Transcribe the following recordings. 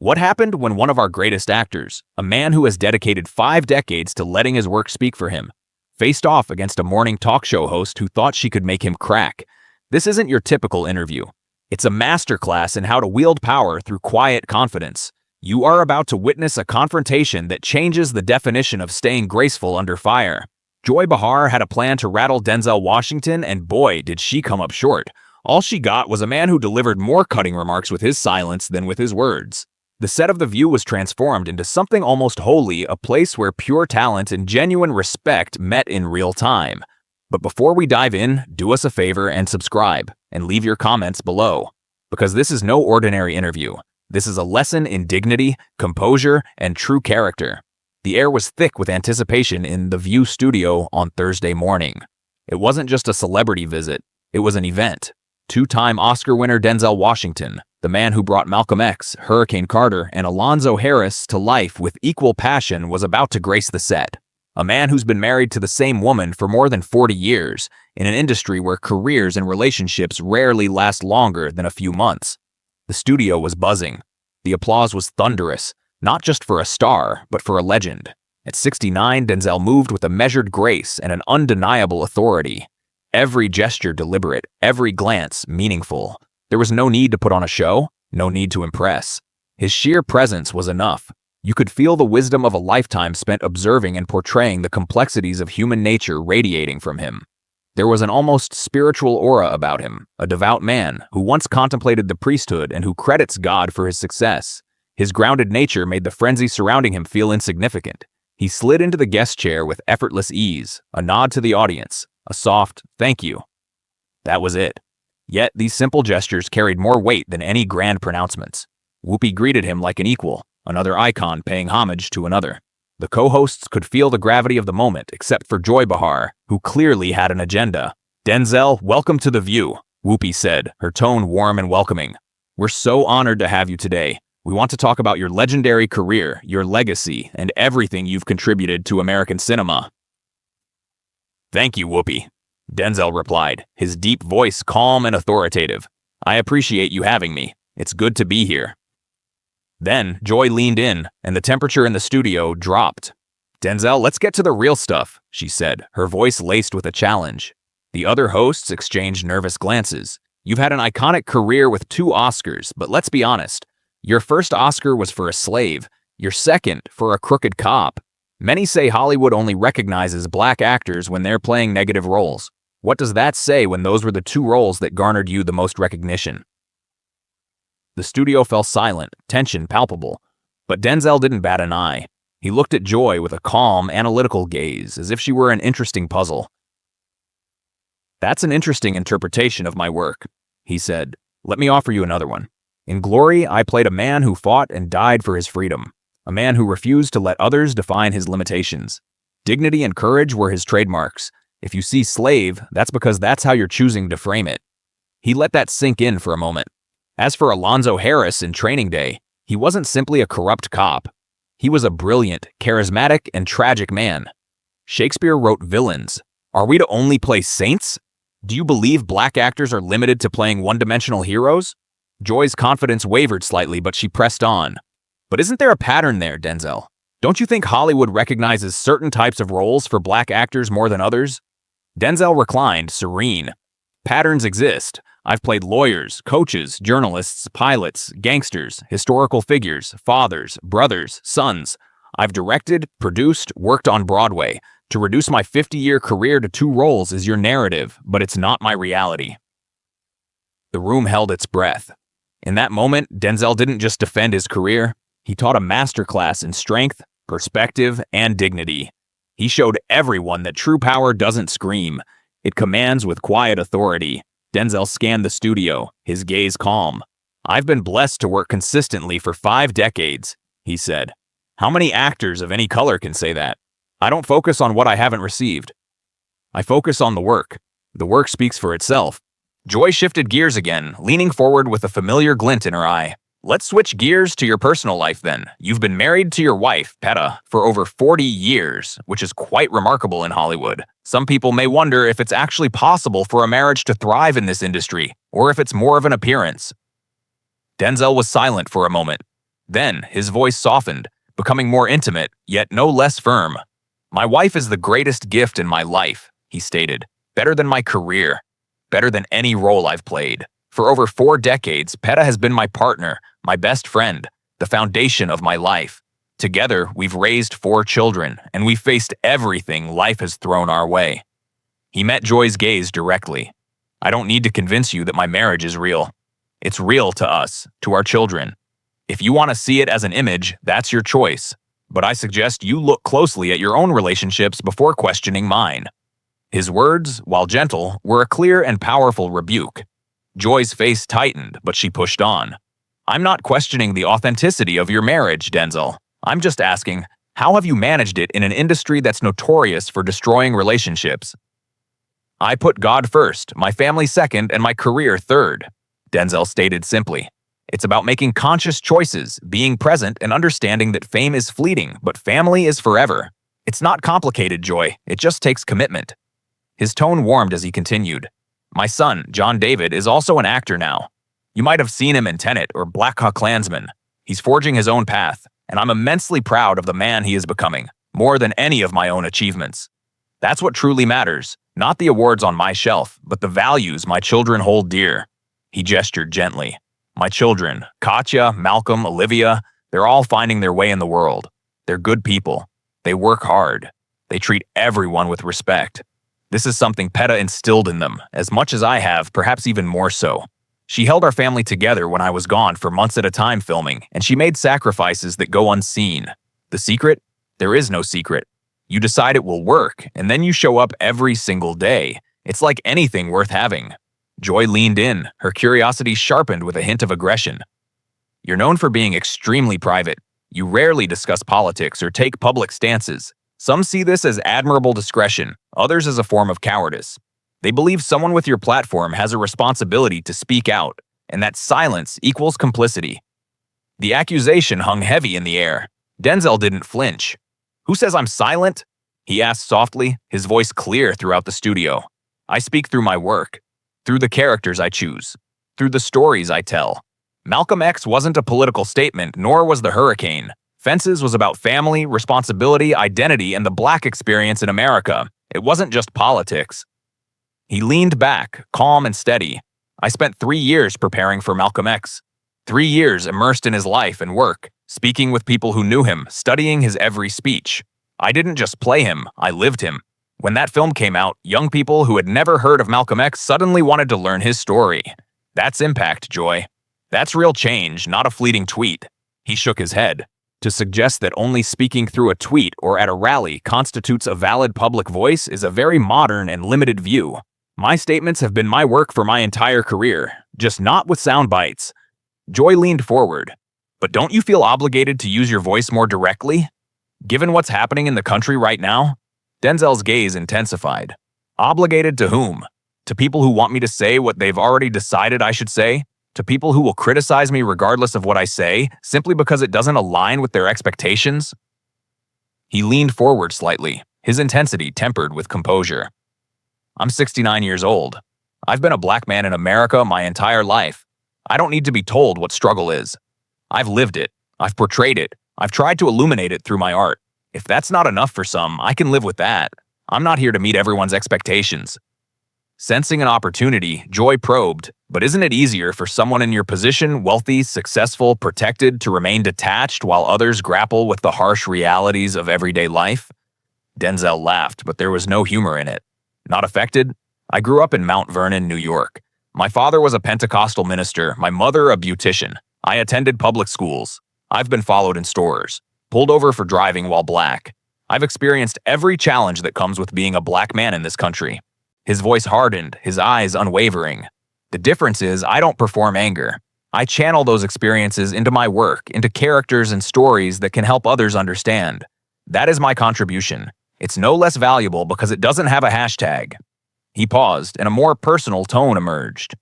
What happened when one of our greatest actors, a man who has dedicated 5 decades to letting his work speak for him, faced off against a morning talk show host who thought she could make him crack? This isn't your typical interview. It's a masterclass in how to wield power through quiet confidence. You are about to witness a confrontation that changes the definition of staying graceful under fire. Joy Bahar had a plan to rattle Denzel Washington, and boy, did she come up short. All she got was a man who delivered more cutting remarks with his silence than with his words. The set of The View was transformed into something almost holy, a place where pure talent and genuine respect met in real time. But before we dive in, do us a favor and subscribe, and leave your comments below. Because this is no ordinary interview. This is a lesson in dignity, composure, and true character. The air was thick with anticipation in The View studio on Thursday morning. It wasn't just a celebrity visit, it was an event. 2-time Oscar winner Denzel Washington, the man who brought Malcolm X, Hurricane Carter, and Alonzo Harris to life with equal passion, was about to grace the set. A man who's been married to the same woman for more than 40 years, in an industry where careers and relationships rarely last longer than a few months. The studio was buzzing. The applause was thunderous, not just for a star, but for a legend. At 69, Denzel moved with a measured grace and an undeniable authority. Every gesture deliberate, every glance meaningful. There was no need to put on a show, no need to impress. His sheer presence was enough. You could feel the wisdom of a lifetime spent observing and portraying the complexities of human nature radiating from him. There was an almost spiritual aura about him, a devout man who once contemplated the priesthood and who credits God for his success. His grounded nature made the frenzy surrounding him feel insignificant. He slid into the guest chair with effortless ease, a nod to the audience, a soft "thank you." That was it. Yet these simple gestures carried more weight than any grand pronouncements. Whoopi greeted him like an equal, another icon paying homage to another. The co-hosts could feel the gravity of the moment, except for Joy Bahar, who clearly had an agenda. "Denzel, welcome to The View," Whoopi said, her tone warm and welcoming. "We're so honored to have you today. We want to talk about your legendary career, your legacy, and everything you've contributed to American cinema." "Thank you, Whoopi," Denzel replied, his deep voice calm and authoritative. "I appreciate you having me. It's good to be here." Then, Joy leaned in, and the temperature in the studio dropped. "Denzel, let's get to the real stuff," she said, her voice laced with a challenge. The other hosts exchanged nervous glances. "You've had an iconic career with 2 Oscars, but let's be honest. Your first Oscar was for a slave, your second for a crooked cop. Many say Hollywood only recognizes black actors when they're playing negative roles. What does that say when those were the 2 roles that garnered you the most recognition?" The studio fell silent, tension palpable. But Denzel didn't bat an eye. He looked at Joy with a calm, analytical gaze, as if she were an interesting puzzle. "That's an interesting interpretation of my work," he said. "Let me offer you another one. In Glory, I played a man who fought and died for his freedom, a man who refused to let others define his limitations. Dignity and courage were his trademarks. If you see slave, that's because that's how you're choosing to frame it." He let that sink in for a moment. As for Alonzo Harris in Training Day, he wasn't simply a corrupt cop. He was a brilliant, charismatic, and tragic man. Shakespeare wrote villains. Are we to only play saints? Do you believe black actors are limited to playing one-dimensional heroes? Joy's confidence wavered slightly, but she pressed on. "But isn't there a pattern there, Denzel? Don't you think Hollywood recognizes certain types of roles for black actors more than others?" Denzel reclined, serene. "Patterns exist. I've played lawyers, coaches, journalists, pilots, gangsters, historical figures, fathers, brothers, sons. I've directed, produced, worked on Broadway. To reduce my 50-year career to 2 roles is your narrative, but it's not my reality." The room held its breath. In that moment, Denzel didn't just defend his career. He taught a masterclass in strength, perspective, and dignity. He showed everyone that true power doesn't scream. It commands with quiet authority. Denzel scanned the studio, his gaze calm. "I've been blessed to work consistently for 5 decades, he said. "How many actors of any color can say that? I don't focus on what I haven't received. I focus on the work. The work speaks for itself." Joy shifted gears again, leaning forward with a familiar glint in her eye. "Let's switch gears to your personal life then. You've been married to your wife, Peta, for over 40 years, which is quite remarkable in Hollywood. Some people may wonder if it's actually possible for a marriage to thrive in this industry, or if it's more of an appearance." Denzel was silent for a moment. Then, his voice softened, becoming more intimate, yet no less firm. "My wife is the greatest gift in my life," he stated. "Better than my career. Better than any role I've played. For over 4 decades, Peta has been my partner, my best friend, the foundation of my life. Together, we've raised 4 children, and we've faced everything life has thrown our way." He met Joy's gaze directly. "I don't need to convince you that my marriage is real. It's real to us, to our children. If you want to see it as an image, that's your choice. But I suggest you look closely at your own relationships before questioning mine." His words, while gentle, were a clear and powerful rebuke. Joy's face tightened, but she pushed on. "I'm not questioning the authenticity of your marriage, Denzel. I'm just asking, how have you managed it in an industry that's notorious for destroying relationships?" "I put God first, my family second, and my career third," Denzel stated simply. "It's about making conscious choices, being present, and understanding that fame is fleeting, but family is forever. It's not complicated, Joy. It just takes commitment." His tone warmed as he continued. "My son, John David, is also an actor now. You might have seen him in Tenet or Black Hawk Klansman. He's forging his own path, and I'm immensely proud of the man he is becoming, more than any of my own achievements. That's what truly matters, not the awards on my shelf, but the values my children hold dear." He gestured gently. "My children, Katya, Malcolm, Olivia, they're all finding their way in the world. They're good people. They work hard. They treat everyone with respect. This is something Peta instilled in them, as much as I have, perhaps even more so. She held our family together when I was gone for months at a time filming, and she made sacrifices that go unseen. The secret? There is no secret. You decide it will work, and then you show up every single day. It's like anything worth having." Joy leaned in, her curiosity sharpened with a hint of aggression. "You're known for being extremely private. You rarely discuss politics or take public stances. Some see this as admirable discretion, others as a form of cowardice. They believe someone with your platform has a responsibility to speak out, and that silence equals complicity." The accusation hung heavy in the air. Denzel didn't flinch. "Who says I'm silent?" he asked softly, his voice clear throughout the studio. "I speak through my work, through the characters I choose, through the stories I tell. Malcolm X wasn't a political statement, nor was The Hurricane. Fences was about family, responsibility, identity, and the Black experience in America. It wasn't just politics." He leaned back, calm and steady. "I spent 3 years preparing for Malcolm X. 3 years immersed in his life and work, speaking with people who knew him, studying his every speech. I didn't just play him, I lived him. When that film came out, young people who had never heard of Malcolm X suddenly wanted to learn his story. That's impact, Joy. That's real change, not a fleeting tweet." He shook his head. "To suggest that only speaking through a tweet or at a rally constitutes a valid public voice is a very modern and limited view. My statements have been my work for my entire career, just not with sound bites." Joy leaned forward. "But don't you feel obligated to use your voice more directly? Given what's happening in the country right now?" Denzel's gaze intensified. "Obligated to whom? To people who want me to say what they've already decided I should say? To people who will criticize me regardless of what I say, simply because it doesn't align with their expectations?" He leaned forward slightly, his intensity tempered with composure. "I'm 69 years old. I've been a Black man in America my entire life. I don't need to be told what struggle is. I've lived it. I've portrayed it. I've tried to illuminate it through my art. If that's not enough for some, I can live with that. I'm not here to meet everyone's expectations." Sensing an opportunity, Joy probed, "But isn't it easier for someone in your position, wealthy, successful, protected, to remain detached while others grapple with the harsh realities of everyday life?" Denzel laughed, but there was no humor in it. "Not affected? I grew up in Mount Vernon, New York. My father was a Pentecostal minister, my mother a beautician. I attended public schools. I've been followed in stores, pulled over for driving while Black. I've experienced every challenge that comes with being a Black man in this country." His voice hardened, his eyes unwavering. "The difference is I don't perform anger. I channel those experiences into my work, into characters and stories that can help others understand. That is my contribution. It's no less valuable because it doesn't have a hashtag." He paused, and a more personal tone emerged.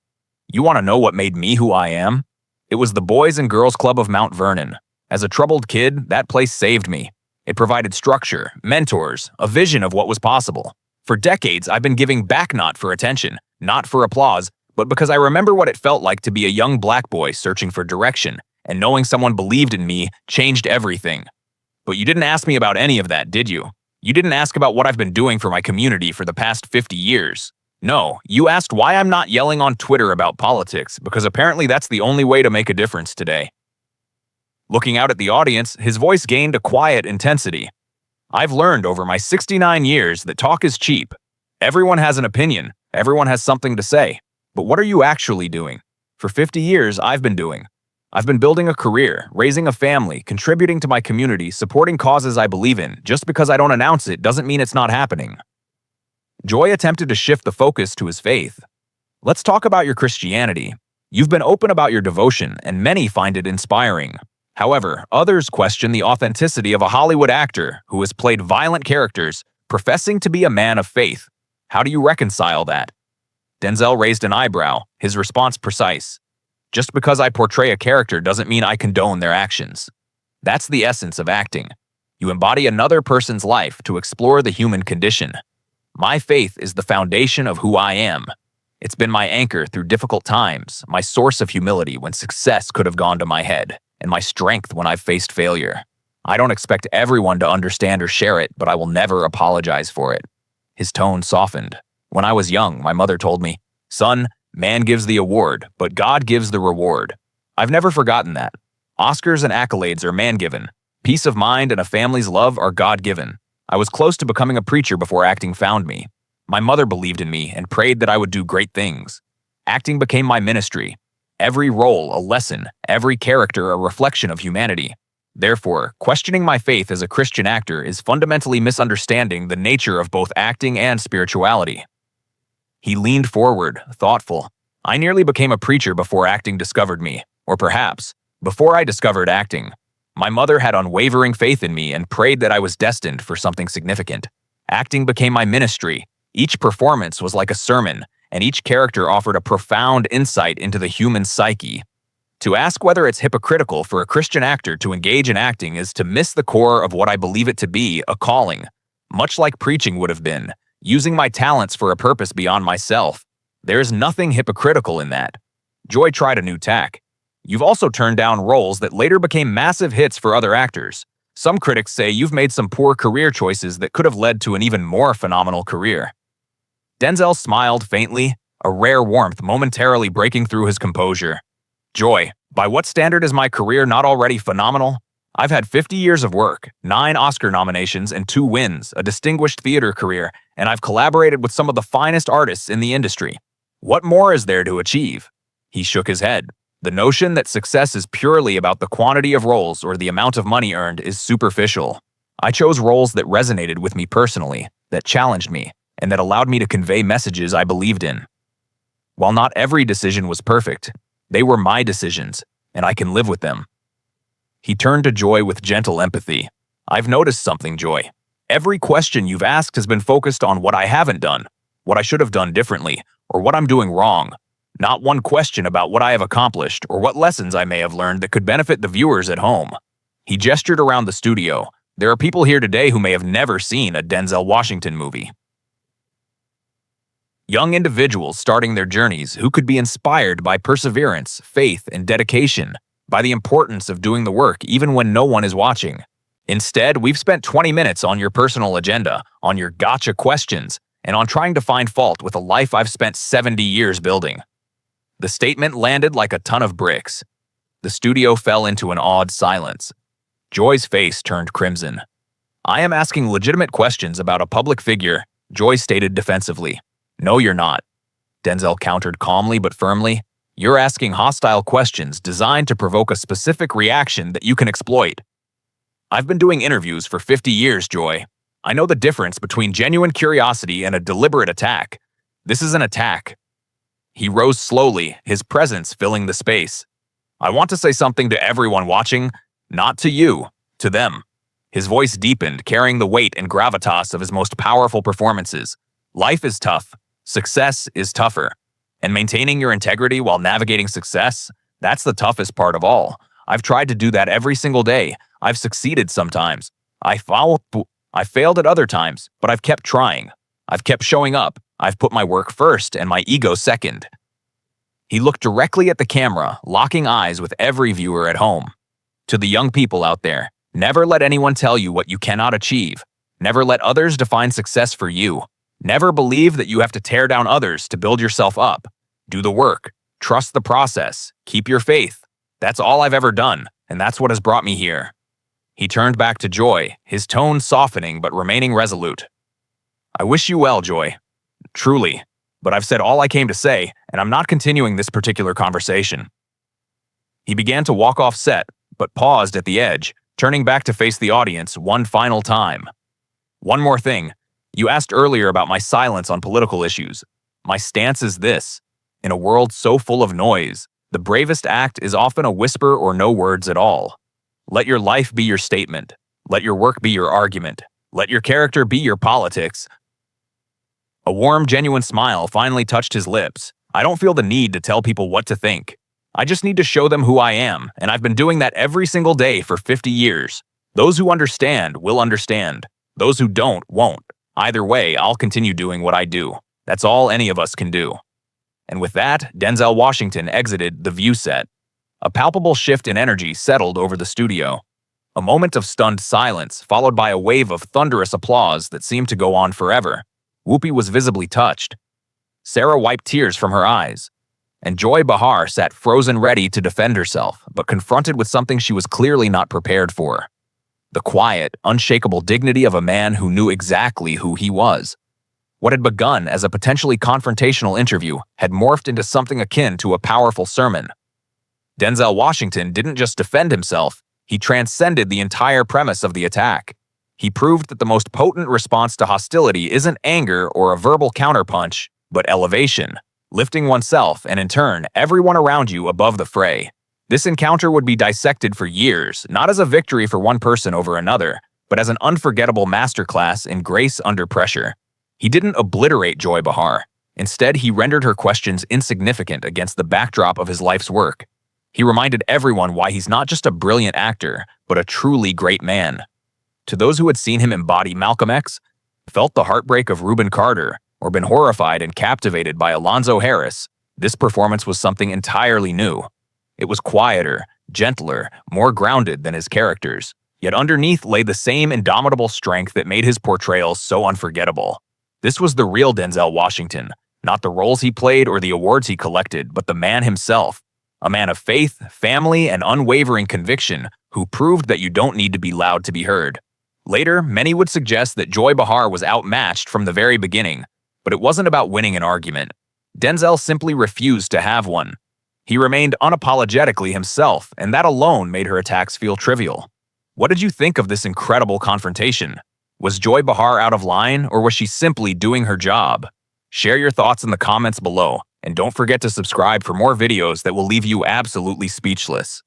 "You want to know what made me who I am? It was the Boys and Girls Club of Mount Vernon. As a troubled kid, that place saved me. It provided structure, mentors, a vision of what was possible. For decades, I've been giving back not for attention, not for applause, but because I remember what it felt like to be a young Black boy searching for direction, and knowing someone believed in me changed everything. But you didn't ask me about any of that, did you? You didn't ask about what I've been doing for my community for the past 50 years. No, you asked why I'm not yelling on Twitter about politics, because apparently that's the only way to make a difference today. Looking out at the audience, his voice gained a quiet intensity. I've learned over my 69 years that talk is cheap. Everyone has an opinion, everyone has something to say. But what are you actually doing? For 50 years, I've been building a career, raising a family, contributing to my community, supporting causes I believe in. Just because I don't announce it doesn't mean it's not happening. Joy attempted to shift the focus to his faith. Let's talk about your Christianity. You've been open about your devotion, and many find it inspiring. However, others question the authenticity of a Hollywood actor who has played violent characters, professing to be a man of faith. How do you reconcile that? Denzel raised an eyebrow, his response precise. Just because I portray a character doesn't mean I condone their actions. That's the essence of acting. You embody another person's life to explore the human condition. My faith is the foundation of who I am. It's been my anchor through difficult times, my source of humility when success could have gone to my head, and my strength when I've faced failure. I don't expect everyone to understand or share it, but I will never apologize for it. His tone softened. When I was young, my mother told me, "Son, man gives the award, but God gives the reward." I've never forgotten that. Oscars and accolades are man-given. Peace of mind and a family's love are God-given. I was close to becoming a preacher before acting found me. My mother believed in me and prayed that I would do great things. Acting became my ministry. Every role a lesson, every character a reflection of humanity. Therefore, questioning my faith as a Christian actor is fundamentally misunderstanding the nature of both acting and spirituality. He leaned forward, thoughtful. I nearly became a preacher before acting discovered me. Or perhaps, before I discovered acting. My mother had unwavering faith in me and prayed that I was destined for something significant. Acting became my ministry. Each performance was like a sermon, and each character offered a profound insight into the human psyche. To ask whether it's hypocritical for a Christian actor to engage in acting is to miss the core of what I believe it to be, a calling. Much like preaching would have been, using my talents for a purpose beyond myself. There is nothing hypocritical in that. Joy tried a new tack. You've also turned down roles that later became massive hits for other actors. Some critics say you've made some poor career choices that could have led to an even more phenomenal career. Denzel smiled faintly, a rare warmth momentarily breaking through his composure. Joy, by what standard is my career not already phenomenal? I've had 50 years of work, 9 Oscar nominations and 2 wins, a distinguished theater career, and I've collaborated with some of the finest artists in the industry. What more is there to achieve? He shook his head. The notion that success is purely about the quantity of roles or the amount of money earned is superficial. I chose roles that resonated with me personally, that challenged me, and that allowed me to convey messages I believed in. While not every decision was perfect, they were my decisions, and I can live with them. He turned to Joy with gentle empathy. I've noticed something, Joy. Every question you've asked has been focused on what I haven't done, what I should have done differently, or what I'm doing wrong. Not one question about what I have accomplished or what lessons I may have learned that could benefit the viewers at home. He gestured around the studio. There are people here today who may have never seen a Denzel Washington movie. Young individuals starting their journeys who could be inspired by perseverance, faith, and dedication, by the importance of doing the work even when no one is watching. Instead, we've spent 20 minutes on your personal agenda, on your gotcha questions, and on trying to find fault with a life I've spent 70 years building. The statement landed like a ton of bricks. The studio fell into an awed silence. Joy's face turned crimson. I am asking legitimate questions about a public figure, Joy stated defensively. No, you're not. Denzel countered calmly but firmly. You're asking hostile questions designed to provoke a specific reaction that you can exploit. I've been doing interviews for 50 years, Joy. I know the difference between genuine curiosity and a deliberate attack. This is an attack. He rose slowly, his presence filling the space. I want to say something to everyone watching, not to you, to them. His voice deepened, carrying the weight and gravitas of his most powerful performances. Life is tough. Success is tougher. And maintaining your integrity while navigating success, that's the toughest part of all. I've tried to do that every single day. I've succeeded sometimes. I failed at other times, but I've kept trying. I've kept showing up. I've put my work first and my ego second. He looked directly at the camera, locking eyes with every viewer at home. To the young people out there, never let anyone tell you what you cannot achieve. Never let others define success for you. Never believe that you have to tear down others to build yourself up. Do the work. Trust the process. Keep your faith. That's all I've ever done, and that's what has brought me here. He turned back to Joy, his tone softening but remaining resolute. I wish you well, Joy. Truly. But I've said all I came to say, and I'm not continuing this particular conversation. He began to walk off set, but paused at the edge, turning back to face the audience one final time. One more thing. You asked earlier about my silence on political issues. My stance is this. In a world so full of noise, the bravest act is often a whisper or no words at all. Let your life be your statement. Let your work be your argument. Let your character be your politics. A warm, genuine smile finally touched his lips. I don't feel the need to tell people what to think. I just need to show them who I am, and I've been doing that every single day for 50 years. Those who understand will understand. Those who don't, won't. Either way, I'll continue doing what I do. That's all any of us can do. And with that, Denzel Washington exited the view set. A palpable shift in energy settled over the studio. A moment of stunned silence, followed by a wave of thunderous applause that seemed to go on forever. Whoopi was visibly touched. Sarah wiped tears from her eyes. And Joy Bahar sat frozen ready to defend herself, but confronted with something she was clearly not prepared for. The quiet, unshakable dignity of a man who knew exactly who he was. What had begun as a potentially confrontational interview had morphed into something akin to a powerful sermon. Denzel Washington didn't just defend himself, he transcended the entire premise of the attack. He proved that the most potent response to hostility isn't anger or a verbal counterpunch, but elevation, lifting oneself and in turn, everyone around you above the fray. This encounter would be dissected for years, not as a victory for one person over another, but as an unforgettable masterclass in grace under pressure. He didn't obliterate Joy Bahar. Instead, he rendered her questions insignificant against the backdrop of his life's work. He reminded everyone why he's not just a brilliant actor, but a truly great man. To those who had seen him embody Malcolm X, felt the heartbreak of Reuben Carter, or been horrified and captivated by Alonzo Harris, this performance was something entirely new. It was quieter, gentler, more grounded than his characters, yet underneath lay the same indomitable strength that made his portrayals so unforgettable. This was the real Denzel Washington, not the roles he played or the awards he collected, but the man himself. A man of faith, family, and unwavering conviction who proved that you don't need to be loud to be heard. Later, many would suggest that Joy Bahar was outmatched from the very beginning, but it wasn't about winning an argument. Denzel simply refused to have one. He remained unapologetically himself, and that alone made her attacks feel trivial. What did you think of this incredible confrontation? Was Joy Bahar out of line, or was she simply doing her job? Share your thoughts in the comments below, and don't forget to subscribe for more videos that will leave you absolutely speechless.